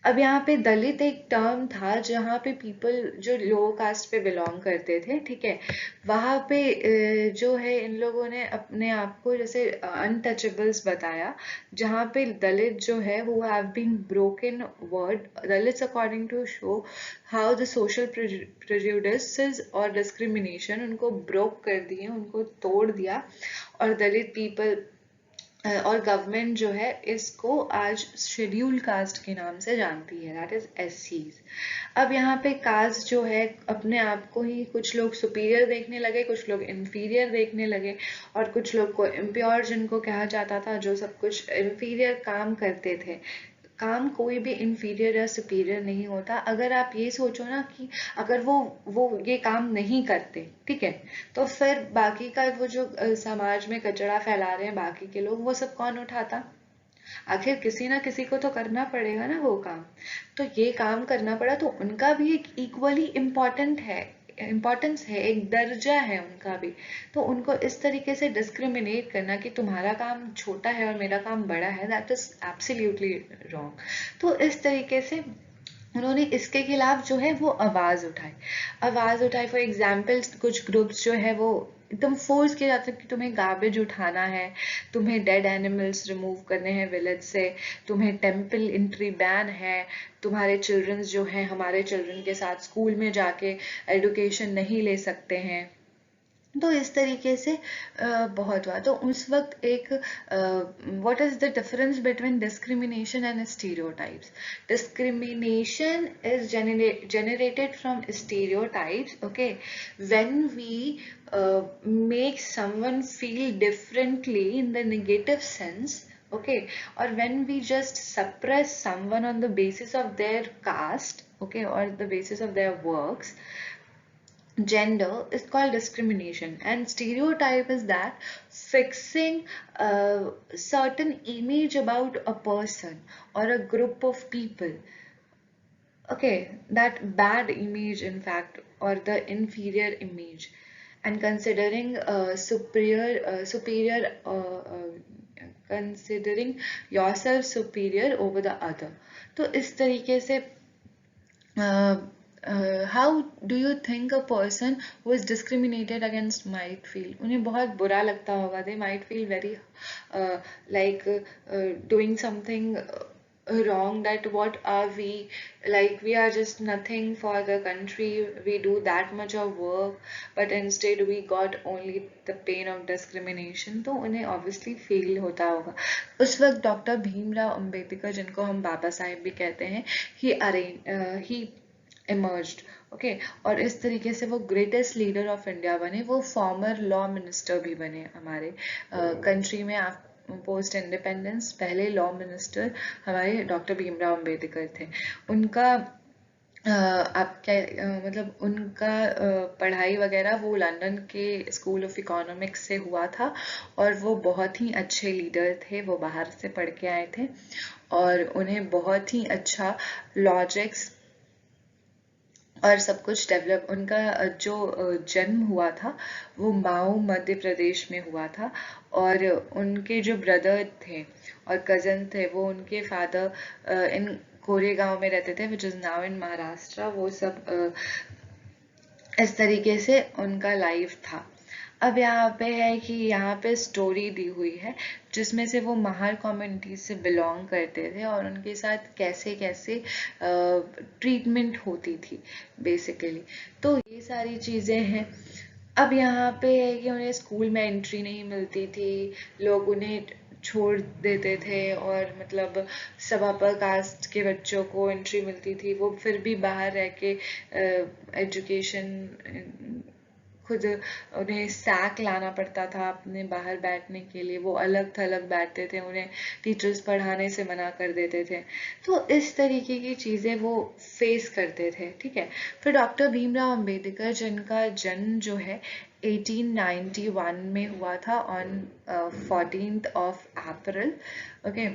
अब यहाँ पे दलित एक टर्म था जहाँ पे पीपल जो लोअर कास्ट पे बिलोंग करते थे, ठीक है, वहाँ पे जो है इन लोगों ने अपने आप को जैसे अनटचेबल्स बताया, जहाँ पे दलित जो है who have been broken word Dalits according to show how the social prejudices और डिस्क्रिमिनेशन उनको ब्रोक कर दिए, उनको तोड़ दिया, और दलित पीपल और गवर्नमेंट जो है इसको आज शेड्यूल कास्ट के नाम से जानती है, दैट इज एससीज। अब यहाँ पे कास्ट जो है अपने आप को ही कुछ लोग सुपीरियर देखने लगे, कुछ लोग इंफीरियर देखने लगे, और कुछ लोग को इम्प्योर जिनको कहा जाता था, जो सब कुछ इंफीरियर काम करते थे। काम कोई भी इंफीरियर या सुपीरियर नहीं होता। अगर आप ये सोचो ना कि अगर वो ये काम नहीं करते, ठीक है, तो फिर बाकी का वो जो समाज में कचरा फैला रहे हैं बाकी के लोग, वो सब कौन उठाता? आखिर किसी ना किसी को तो करना पड़ेगा ना वो काम। तो ये काम करना पड़ा, तो उनका भी एक इक्वली इम्पोर्टेंट है, इम्पोर्टेंस है, एक दर्जा है उनका भी। तो उनको इस तरीके से डिस्क्रिमिनेट करना कि तुम्हारा काम छोटा है और मेरा काम बड़ा है, दैट इज एब्सोल्युटली रॉन्ग। तो इस तरीके से उन्होंने इसके खिलाफ जो है वो आवाज उठाई। फॉर एग्जाम्पल कुछ ग्रुप्स जो है वो एकदम फोर्स किया जाता है कि तुम्हें गार्बेज उठाना है, तुम्हें डेड एनिमल्स रिमूव करने हैं विलेज से, तुम्हें टेम्पल एंट्री बैन है, तुम्हारे चिल्ड्रंस जो हैं हमारे चिल्ड्रन के साथ स्कूल में जाके एडुकेशन नहीं ले सकते हैं। तो इस तरीके से बहुत हुआ। तो उस वक्त एक what is the difference between discrimination and stereotypes? Discrimination is generated from stereotypes, okay, when we make someone feel differently in the negative sense, okay, or when we just suppress someone on the basis of their caste, okay, or the basis of their works. Gender is called discrimination, and stereotype is that fixing a certain image about a person or a group of people, okay, that bad image in fact, or the inferior image, and considering considering yourself superior over the other. तो इस तरीके से how do you think a person who is discriminated against might feel? उन्हें बहुत बुरा लगता होगा, they might feel very like doing something wrong, that what are we, like we are just nothing for the country, we do that much of work, but instead we got only the pain of discrimination. तो उन्हें obviously feel होता होगा। उस वक्त doctor Bhimrao Ambedkar, जिनको हम बाबा साहेब भी कहते हैं, he emerged, okay, और इस तरीके से वो ग्रेटेस्ट लीडर ऑफ इंडिया बने। वो फॉर्मर लॉ मिनिस्टर भी बने हमारे कंट्री में। पोस्ट इंडिपेंडेंस पहले लॉ मिनिस्टर हमारे डॉक्टर भीमराव अंबेडकर थे। उनका आप क्या मतलब उनका पढ़ाई वगैरह वो लंदन के स्कूल ऑफ इकोनॉमिक्स से हुआ था, और वो बहुत ही अच्छे लीडर थे। वो बाहर से पढ़ के आए थे, और उन्हें बहुत ही अच्छा लॉजिक्स और सब कुछ डेवलप। उनका जो जन्म हुआ था वो माऊ मध्य प्रदेश में हुआ था, और उनके जो ब्रदर थे और कजन थे वो उनके फादर इन कोरेगांव में रहते थे, which is now in Maharashtra. वो सब इस तरीके से उनका लाइफ था। अब यहाँ पे है कि यहाँ पे स्टोरी दी हुई है जिसमें से वो महार कम्युनिटी से बिलोंग करते थे, और उनके साथ कैसे कैसे ट्रीटमेंट होती थी बेसिकली। तो ये सारी चीज़ें हैं। अब यहाँ पे है कि उन्हें स्कूल में एंट्री नहीं मिलती थी, लोग उन्हें छोड़ देते थे, और मतलब सब अपर कास्ट के बच्चों को एंट्री मिलती थी। वो फिर भी बाहर रह के एजुकेशन खुद उन्हें सैक लाना पड़ता था अपने बाहर बैठने के लिए। वो अलग थलग बैठते थे, उन्हें टीचर्स पढ़ाने से मना कर देते थे। तो इस तरीके की चीज़ें वो फेस करते थे, ठीक है। फिर डॉक्टर भीमराव अंबेडकर, जिनका जन्म जो है 1891 में हुआ था on 14th of April, okay,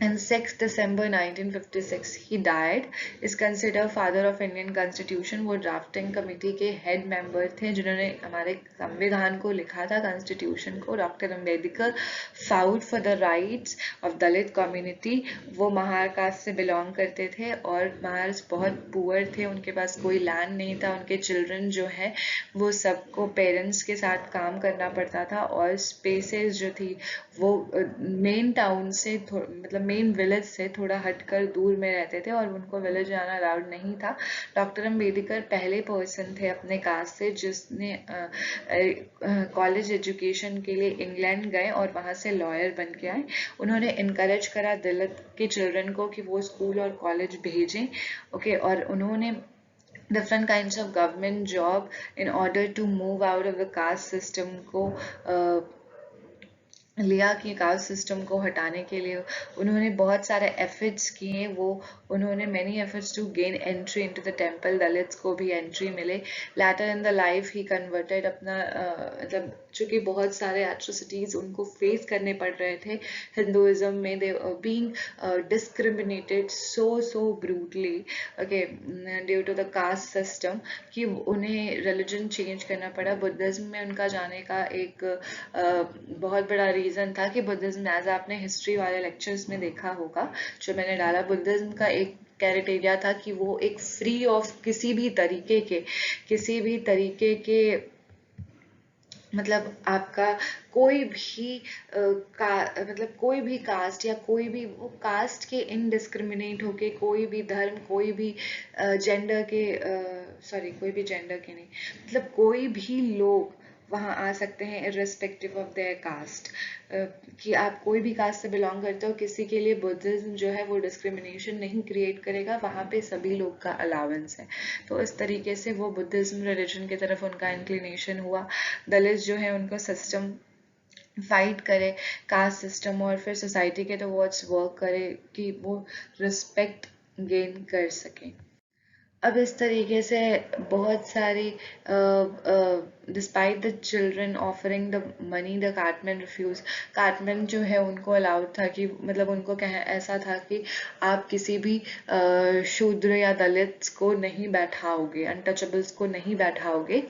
and 6 December 1956 he died. is considered father of Indian Constitution. वो ड्राफ्टिंग कमेटी के हेड मेंबर थे जिन्होंने हमारे संविधान को लिखा था, कॉन्स्टिट्यूशन को. Doctor Ambedkar fought for the rights of Dalit community. वो महार कास्ट से बिलोंग करते थे और महार बहुत पुअर थे, उनके पास कोई लैंड नहीं था. उनके चिल्ड्रन जो है वो सबको पेरेंट्स के साथ काम करना पड़ता था और स्पेसेस जो थी वो मेन टाउन से मतलब मेन विलेज से थोड़ा हटकर दूर में रहते थे और उनको विलेज जाना अलाउड नहीं था. डॉक्टर अम्बेडकर पहले पर्सन थे अपने कास्ट से जिसने कॉलेज एजुकेशन के लिए इंग्लैंड गए और वहाँ से लॉयर बन के आए. उन्होंने इनकरेज करा दलित के चिल्ड्रन को कि वो स्कूल और कॉलेज भेजें. ओके, और उन्होंने different kinds of government job in order to move out of the caste system को लिया कि कास्ट सिस्टम को हटाने के लिए उन्होंने बहुत सारे एफर्ट्स किए. वो उन्होंने many efforts to gain entry into the temple. Dalits को भी एंट्री मिले. Later in the life he converted अपना मतलब चूंकि बहुत सारे एट्रोसिटीज उनको फेस करने पड़ रहे थे हिंदुइज्म में. They being discriminated so brutally, okay, due to the caste system कि उन्हें रिलीजन चेंज करना पड़ा. बुद्धिज्म में उनका जाने का एक बहुत बड़ा रीजन था कि बुद्धिज्म, एज आपने हिस्ट्री वाले लेक्चर्स में देखा होगा जो मैंने डाला, बुद्धिज्म का एक क्राइटेरिया था कि वो एक फ्री ऑफ किसी भी तरीके के मतलब आपका कोई भी मतलब कोई भी कास्ट या कोई भी वो कास्ट के इनडिस्क्रिमिनेट होके कोई भी धर्म, कोई भी जेंडर के कोई भी जेंडर के नहीं, मतलब कोई भी लोग वहाँ आ सकते हैं इर्रेस्पेक्टिव ऑफ देयर कास्ट. कि आप कोई भी कास्ट से बिलोंग करते हो, किसी के लिए बुद्धिज्म जो है वो डिस्क्रिमिनेशन नहीं क्रिएट करेगा. वहाँ पे सभी लोग का अलाउंस है. तो इस तरीके से वो बुद्धिज्म रिलीजन की तरफ उनका इंक्लिनेशन हुआ. दलित जो है उनको सिस्टम फाइट करे कास्ट सिस्टम और फिर सोसाइटी के टुवर्ड्स वर्क करे कि वो रिस्पेक्ट गेन कर सकें. अब इस तरीके से बहुत सारी despite the children offering the money the cartman refuse. Cartman जो है उनको अलाउड था कि मतलब उनको ऐसा था कि आप किसी भी शूद्र या दलित को नहीं बैठाओगे, अनटचेबल्स को नहीं बैठाओगे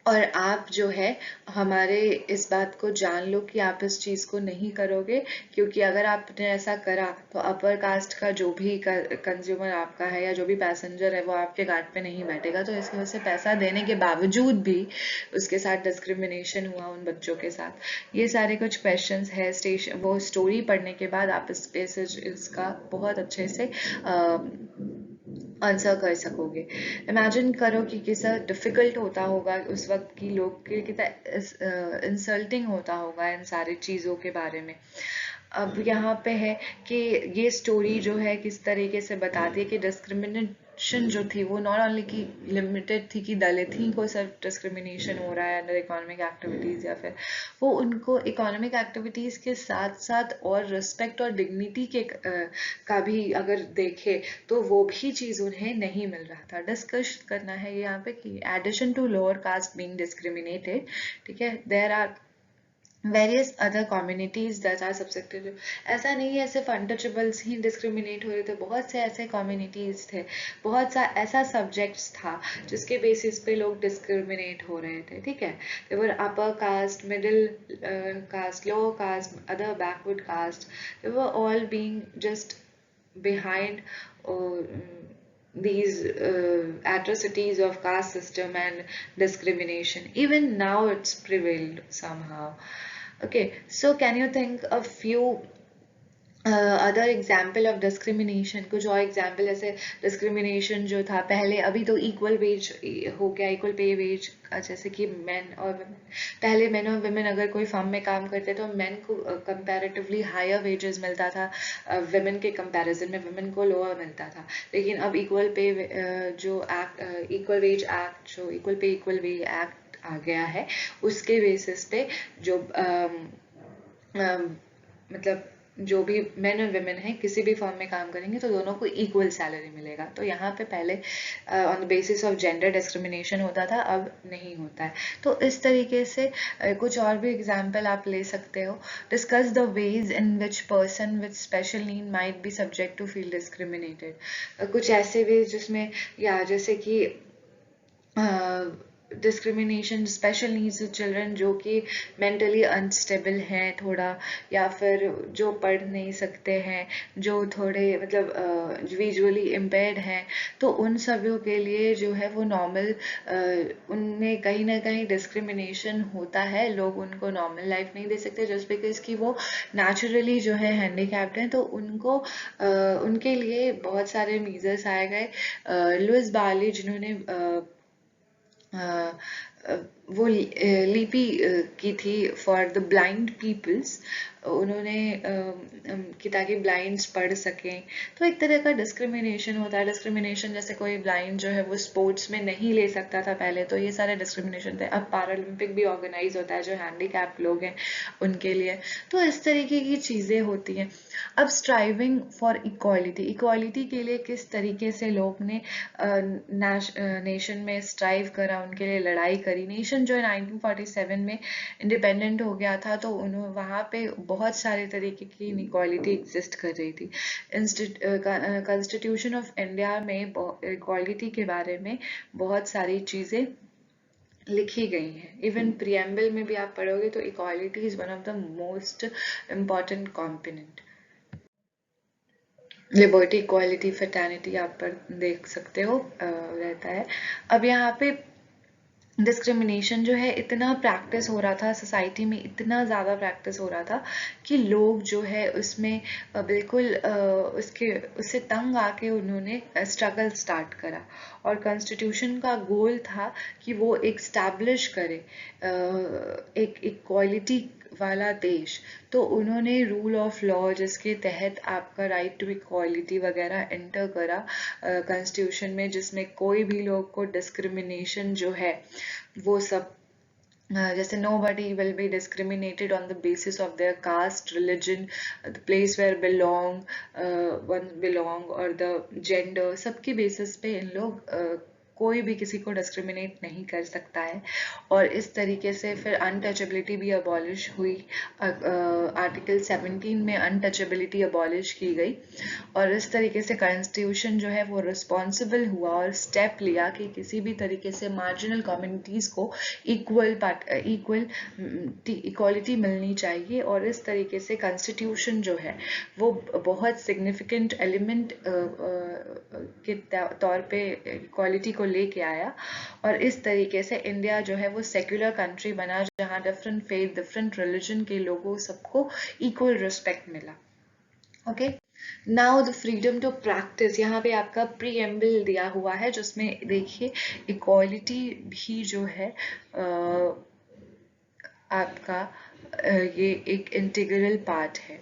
और आप जो है हमारे इस बात को जान लो कि आप इस चीज़ को नहीं करोगे, क्योंकि अगर आपने ऐसा करा तो अपर कास्ट का जो भी कंज्यूमर आपका है या जो भी पैसेंजर है वो आपके कार्ट पे नहीं बैठेगा. तो इसकी वजह से पैसा देने के बावजूद भी उसके साथ डिस्क्रिमिनेशन हुआ उन बच्चों के साथ. ये सारे कुछ क्वेश्चंस है वो स्टोरी पढ़ने के बाद आप इस पे से इसका बहुत अच्छे से आंसर कर सकोगे. इमेजिन करो कि कितना डिफिकल्ट होता होगा उस वक्त की लोग के, कितना इंसल्टिंग होता होगा इन सारी चीज़ों के बारे में. अब यहाँ पे है कि ये स्टोरी जो है किस तरीके से बताती है कि डिस्क्रिमिनेशन जो थी वो नॉट ओनली की लिमिटेड थी कि दलित ही को सिर्फ डिस्क्रिमिनेशन हो रहा है अंडर इकोनॉमिक एक्टिविटीज़, या फिर वो उनको इकोनॉमिक एक्टिविटीज़ के साथ साथ और रिस्पेक्ट और डिग्निटी के का भी अगर देखे तो वो भी चीज़ उन्हें नहीं मिल रहा था. डिस्कस करना है यहाँ पे कि addition to lower caste being discriminated, ठीक है, there are various other communities that are subjected. ऐसा नहीं है सिर्फ अनटचेबल्स ही डिस्क्रिमिनेट हो रहे थे, बहुत से ऐसे कम्युनिटीज थे, बहुत सा ऐसा सब्जेक्ट्स था जिसके बेसिस पे लोग डिस्क्रिमिनेट हो रहे थे. ठीक है, they were upper caste, middle caste, lower caste, other backward caste, they were all being just behind these atrocities of caste system and discrimination. Even now it's prevailed somehow. Okay, so can you think of few other example of discrimination? कुछ और example जैसे discrimination जो था पहले, अभी तो equal veg हो गया, इक्वल पे वेज, जैसे कि मेन और पहले मेन और वुमेन अगर कोई फर्म में काम करते तो मेन को कंपैरेटिवली हायर वेजेस मिलता था, वुमेन के कंपैरिजन में वुमेन को लोअर मिलता था. लेकिन अब इक्वल पे जो एक्ट, इक्वल वेज एक्ट, जो इक्वल पे इक्वल वे एक्ट आ गया है, उसके बेसिस पे जो मतलब जो भी मेन और वेमेन हैं किसी भी फर्म में काम करेंगे तो दोनों को इक्वल सैलरी मिलेगा। तो यहाँ पे पहले on the basis of gender discrimination होता था, अब नहीं होता है। तो इस तरीके से कुछ और भी एग्जाम्पल आप ले सकते हो। Discuss the ways in which person with special need might be subject to feel discriminated. कुछ ऐसे वेज जिसमें, या जैसे कि डिस्क्रिमिनेशन स्पेशल नीड्स चिल्ड्रन जो कि मेंटली अनस्टेबल हैं थोड़ा, या फिर जो पढ़ नहीं सकते हैं, जो थोड़े मतलब विजुअली इम्पेयर्ड हैं, तो उन सभी के लिए जो है वो नॉर्मल, उनमें कहीं ना कहीं डिस्क्रिमिनेशन होता है। लोग उनको नॉर्मल लाइफ नहीं दे सकते जस्ट बिकॉज कि वो नेचुरली जो है हैंडीकैप्ड हैं। तो उनको उनके लिए बहुत सारे मीजर्स आए गए। लुइस बार्ली जिन्होंने वो लिपि की थी फॉर द ब्लाइंड पीपल्स, उन्होंने कि ताकि ब्लाइंड्स पढ़ सकें। तो एक तरह का डिस्क्रिमिनेशन होता है। डिस्क्रिमिनेशन जैसे कोई ब्लाइंड जो है वो स्पोर्ट्स में नहीं ले सकता था पहले, तो ये सारे डिस्क्रिमिनेशन थे। अब पैरालंपिक भी ऑर्गेनाइज होता है जो हैंडीकैप लोग हैं उनके लिए। तो इस तरीके की चीज़ें होती हैं। अब स्ट्राइविंग फॉर इक्वालिटी, इक्वालिटी के लिए किस तरीके से लोग ने नेशन में स्ट्राइव करा, उनके लिए लड़ाई करी। नेशन जो है 1947 में इंडिपेंडेंट हो गया था, तो उन्होंने वहाँ पे बहुत सारे तरीके की इनइक्वालिटी एग्जिस्ट कर रही थी। कॉन्स्टिट्यूशन ऑफ इंडिया में इक्वालिटी के बारे में बहुत सारी चीज़ें लिखी गई हैं। इवन प्रियम्बल में भी आप पढ़ोगे तो equality is one of the most important component. Liberty, equality, fraternity आप पर देख सकते हो रहता है। अब यहाँ पे डिस्क्रिमिनेशन जो है इतना प्रैक्टिस हो रहा था सोसाइटी में, इतना ज़्यादा प्रैक्टिस हो रहा था कि लोग जो है उसमें बिल्कुल उससे तंग आके उन्होंने स्ट्रगल स्टार्ट करा। और कॉन्स्टिट्यूशन का गोल था कि वो एक स्टैब्लिश करे एक इक्वालिटी वाला देश। तो उन्होंने रूल ऑफ लॉ जिसके तहत आपका राइट टू इक्वालिटी वगैरह एंटर करा कॉन्स्टिट्यूशन में, जिसमें कोई भी लोग को डिस्क्रिमिनेशन जो है वो सब जैसे nobody will be discriminated on the basis of their caste, religion, the place where one belong or the gender, सबके बेसिस पे इन लोग कोई भी किसी को डिस्क्रिमिनेट नहीं कर सकता है। और इस तरीके से फिर अनटचेबिलिटी भी अबॉलिश हुई। आर्टिकल 17 में अनटचेबिलिटी अबॉलिश की गई। और इस तरीके से कॉन्स्टिट्यूशन जो है वो रिस्पॉन्सिबल हुआ और स्टेप लिया कि किसी भी तरीके से मार्जिनल कम्युनिटीज़ को इक्वालिटी मिलनी चाहिए। और इस तरीके से कॉन्स्टिट्यूशन जो है वो बहुत सिग्निफिकेंट एलिमेंट के तौर पे इक्वालिटी को लेके आया। और इस तरीके से इंडिया जो है वो सेक्युलर कंट्री बना जहाँ डिफरेंट फेथ, डिफरेंट रिलीजन के लोगों सबको इक्वल रिस्पेक्ट मिला। Okay, now the freedom to practice, यहाँ पे आपका प्रीएम्बल दिया हुआ है जिसमें देखिए इक्वालिटी भी जो है आपका ये एक इंटीग्रल पार्ट है।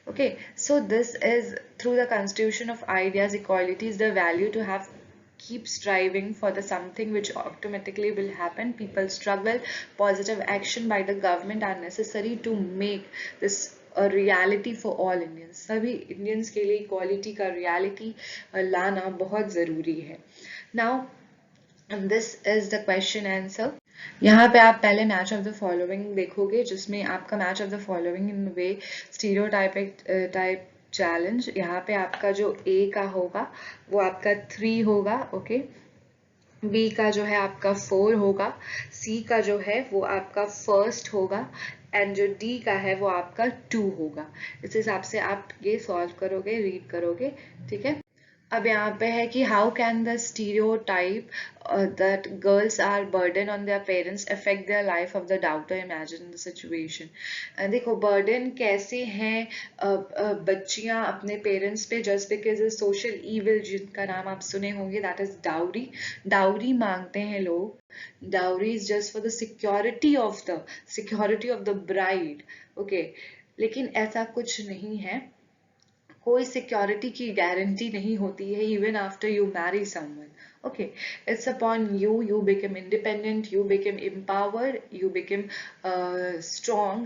Okay, so this is through the constitution of ideas, equality is the value to have keep striving for the something which automatically will happen. People struggle, positive action by the government are necessary to make this a reality for all Indians. सभी Indians के लिए equality का reality लाना बहुत ज़रूरी है। Now, this is the question answer. यहाँ पे आप पहले मैच ऑफ द फॉलोइंग देखोगे जिसमें आपका match of the following in way stereotypic type challenge. यहाँ पे आपका जो ए का होगा वो आपका 3 होगा। ओके, बी का जो है आपका 4 होगा, सी का जो है वो आपका फर्स्ट होगा, एंड जो डी का है वो आपका 2 होगा। इस हिसाब से आप ये सॉल्व करोगे, रीड करोगे। ठीक है, अब यहाँ पे है कि how can the stereotype that girls are burden on their parents affect their life of the daughter, imagine the situation. देखो बर्डन कैसे हैं बच्चियाँ अपने पेरेंट्स पे जस्ट बिकॉज सोशल ईविल जिनका नाम आप सुने होंगे, दैट इज डाउरी। डाउरी मांगते हैं लोग, dowry is just for the security of the bride. Okay, लेकिन ऐसा कुछ नहीं है, कोई सिक्योरिटी की गारंटी नहीं होती है even after you Mary someone. Okay, it's upon you, you become independent, you become empowered, you become strong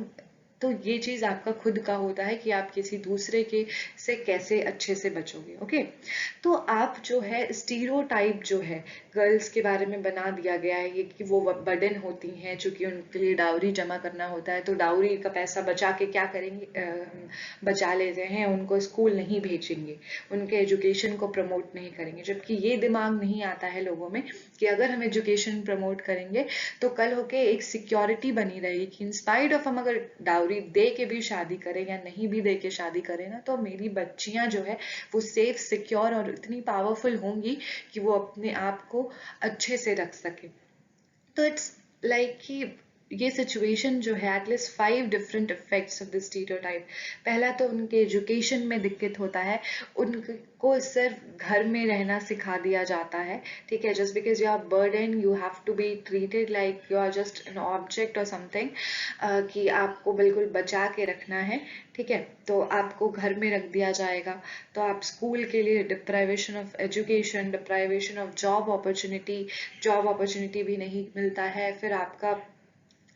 तो ये चीज आपका खुद का होता है कि आप किसी दूसरे के से कैसे अच्छे से बचोगे। ओके, तो आप जो है स्टीरियोटाइप जो है गर्ल्स के बारे में बना दिया गया है ये कि वो बर्डन होती हैं, चूंकि उनके लिए डाउरी जमा करना होता है, तो डाउरी का पैसा बचा के क्या करेंगे, बचा लेते हैं, उनको स्कूल नहीं भेजेंगे, उनके एजुकेशन को प्रमोट नहीं करेंगे। जबकि ये दिमाग नहीं आता है लोगों में कि अगर हम एजुकेशन प्रमोट करेंगे तो कल होके एक सिक्योरिटी बनी रहेगी कि इंस्पाइट ऑफ हम अगर डाउरी दे के भी शादी करें या नहीं भी दे के शादी करें ना, तो मेरी बच्चियां जो है वो सेफ, सिक्योर और इतनी पावरफुल होंगी कि वो अपने आप को अच्छे से रख सके। तो इट्स लाइक कि ये सिचुएशन जो है at least 5 different effects of the stereotype. पहला तो उनके एजुकेशन में दिक्कत होता है, उनको सिर्फ घर में रहना सिखा दिया जाता है, ठीक है, just because you are burden you have to be treated like you are just an object और समथिंग, कि आपको बिल्कुल बचा के रखना है, ठीक है, तो आपको घर में रख दिया जाएगा। तो आप स्कूल के लिए deprivation of education, deprivation of job opportunity भी नहीं मिलता है। फिर आपका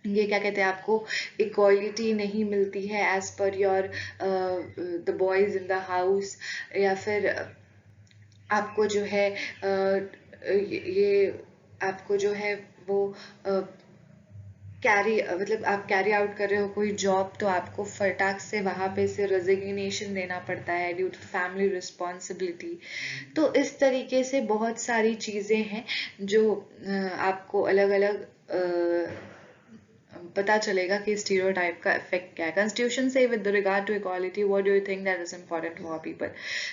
ये क्या कहते हैं, आपको इक्वालिटी नहीं मिलती है as per your the boys in the house, या फिर आपको जो है ये आपको जो है वो मतलब आप कैरी आउट कर रहे हो कोई जॉब, तो आपको फटाक से वहां पे से रेजिग्नेशन देना पड़ता है ड्यू टू फैमिली रिस्पॉन्सिबिलिटी। तो इस तरीके से बहुत सारी चीजें हैं जो आपको अलग अलग पता चलेगा कि स्टीरियोटाइप का इफेक्ट क्या है। कॉन्स्टिट्यूशन से with regard to equality what do you think that is important for people?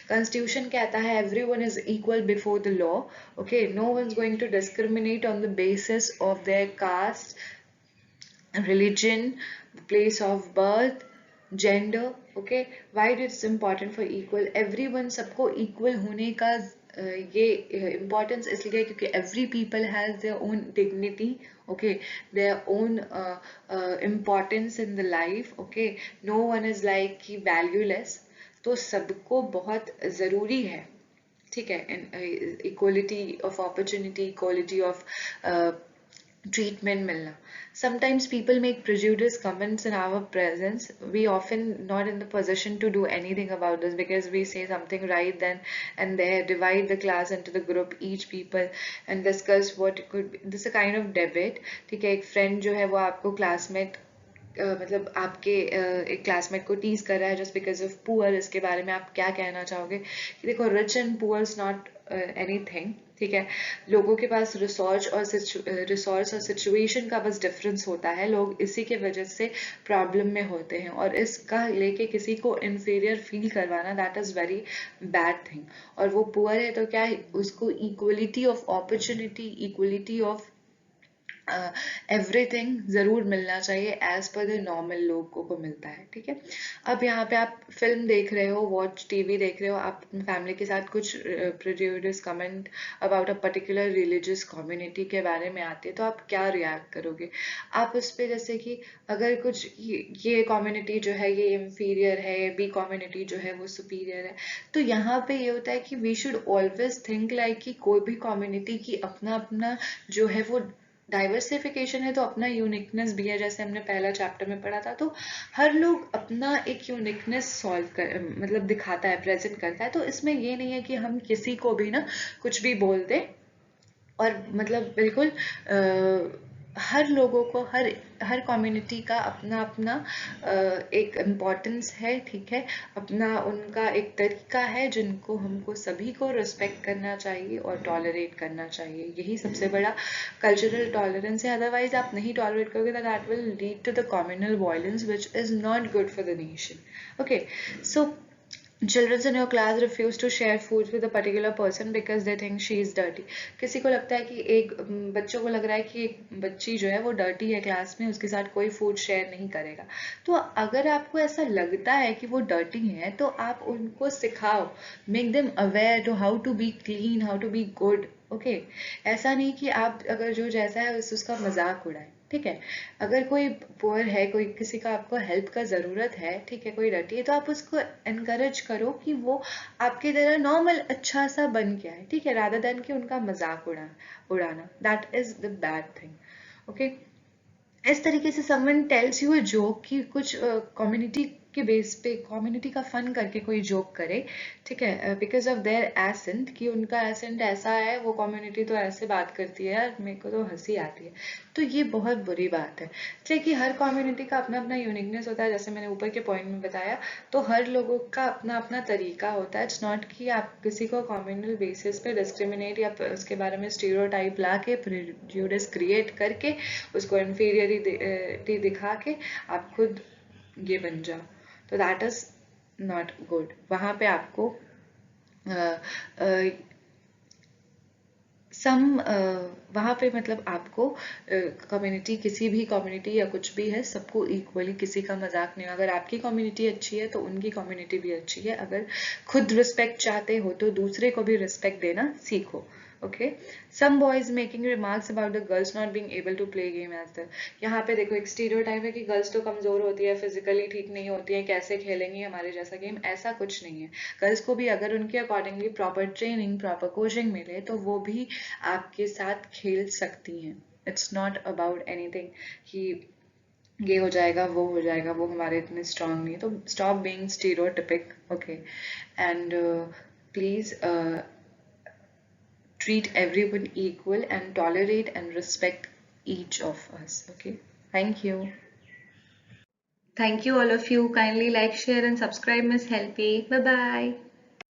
Constitution कहता है everyone is equal before the law, okay, no one is going to discriminate on the basis of their caste, religion, place of birth, gender, okay, why it's important for equal everyone, सबको equal होने का ये importance इसलिए क्योंकि every people has their own dignity, okay, their own importance in the life, okay, no one is like कि valueless, तो सबको बहुत ज़रूरी है, ठीक है, equality of opportunity, equality of treatment मिलना। Sometimes people make prejudiced comments in our presence. We often not in the position to do anything about this because we say something right then and there, divide the class into the group, each people, and discuss what could be. This is a kind of debate. ठीक है, एक friend जो है वो आपको classmate मतलब आपके एक क्लासमेट को टीज कर रहा है जस्ट बिकॉज ऑफ पुअर, इसके बारे में आप क्या कहना चाहोगे? कि देखो, rich and poor is not anything, ठीक है, लोगों के पास रिसोर्स और सिचुएशन का बस डिफरेंस होता है, लोग इसी के वजह से प्रॉब्लम में होते हैं, और इसका लेके किसी को इन्फीरियर फील करवाना that is very bad thing. और वो पुअर है तो क्या है, उसको equality of opportunity, equality of everything जरूर मिलना चाहिए एज पर द नॉर्मल लोगों को मिलता है, ठीक है। अब यहाँ पे आप फिल्म देख रहे हो, वॉच टीवी देख रहे हो, आप अपनी फैमिली के साथ कुछ prejudice comment about a particular religious community के बारे में आते हैं, तो आप क्या रिएक्ट करोगे? आप उस पर जैसे कि अगर कुछ ये कम्युनिटी जो है ये इंफीरियर है, बी कम्युनिटी जो है वो सुपीरियर है, तो यहाँ पे ये होता है कि we should always think like कि कोई भी कम्युनिटी की अपना अपना जो है वो डाइवर्सिफिकेशन है, तो अपना यूनिकनेस भी है, जैसे हमने पहला चैप्टर में पढ़ा था। तो हर लोग अपना एक यूनिकनेस सॉल्व कर मतलब दिखाता है, प्रेजेंट करता है, तो इसमें ये नहीं है कि हम किसी को भी ना कुछ भी बोल दें, और मतलब बिल्कुल हर लोगों को, हर कम्युनिटी का अपना अपना एक इम्पोर्टेंस है, ठीक है, अपना उनका एक तरीका है जिनको हमको सभी को रिस्पेक्ट करना चाहिए और टॉलरेट करना चाहिए। यही सबसे बड़ा कल्चरल टॉलरेंस है। अदरवाइज आप नहीं टॉलरेट करोगे तो that will lead to the communal violence which is not good for the nation. Okay, so Children in your class refuse to share foods with a particular person because they think she is dirty. किसी को लगता है कि एक बच्चों को लग रहा है कि एक बच्ची जो है वो डर्टी है क्लास में, उसके साथ कोई फूड शेयर नहीं करेगा। तो अगर आपको ऐसा लगता है कि वो डर्टी है तो आप उनको सिखाओ, make them aware to how to be clean, how to be good, okay. ऐसा नहीं कि आप अगर जो जैसा है उसका मजाक उड़ाए, ठीक है। अगर कोई पुअर है, कोई किसी का आपको हेल्प का ज़रूरत है, ठीक है, कोई डर्टी है, तो आप उसको एनकरेज करो कि वो आपकी तरह नॉर्मल अच्छा सा बन के आए, ठीक है, रादर देन कि उनका मजाक उड़ाना। That is the bad thing, okay. इस तरीके से someone tells you a joke कि कुछ कम्युनिटी के बेस पे कम्युनिटी का फन करके कोई जोक करे, ठीक है, बिकॉज ऑफ देयर एसेंट, कि उनका एसेंट ऐसा है, वो कम्युनिटी तो ऐसे बात करती है यार, मेरे को तो हंसी आती है। तो ये बहुत बुरी बात है, इसलिए कि हर कम्युनिटी का अपना अपना यूनिकनेस होता है, जैसे मैंने ऊपर के पॉइंट में बताया। तो हर लोगों का अपना अपना तरीका होता है। इट्स नॉट कि आप किसी को कम्युनल बेसिस पे डिस्क्रिमिनेट या उसके बारे में स्टीरियोटाइप ला के प्रेजुडिस क्रिएट करके उसको इन्फीरियरिटी दिखा के आप खुद ये बन जाओ, तो दैट इज नॉट गुड। वहाँ पे आपको सम वहाँ पे मतलब आपको कम्युनिटी, किसी भी कम्युनिटी या कुछ भी है, सबको इक्वली, किसी का मजाक नहीं। अगर आपकी कम्युनिटी अच्छी है तो उनकी कम्युनिटी भी अच्छी है। अगर खुद रिस्पेक्ट चाहते हो तो दूसरे को भी रिस्पेक्ट देना सीखो। Okay, some boys making remarks about the girls not being able to play game as the, यहाँ पे देखो एक स्टीरियोटाइप है कि गर्ल्स तो कमजोर होती है, फिजिकली ठीक नहीं होती है, कैसे खेलेंगी हमारे जैसा गेम। ऐसा कुछ नहीं है। गर्ल्स को भी अगर उनके accordingly proper training, proper coaching मिले तो वो भी आपके साथ खेल सकती हैं। इट्स नॉट अबाउट एनीथिंग कि ये हो जाएगा, वो हो जाएगा, वो हमारे इतने स्ट्रांग नहीं है। तो stop being stereotypic, okay, and please treat everyone equal and tolerate and respect each of us. Okay, thank you. Thank you all of you. Kindly like, share and subscribe Miss Helpy. Bye bye.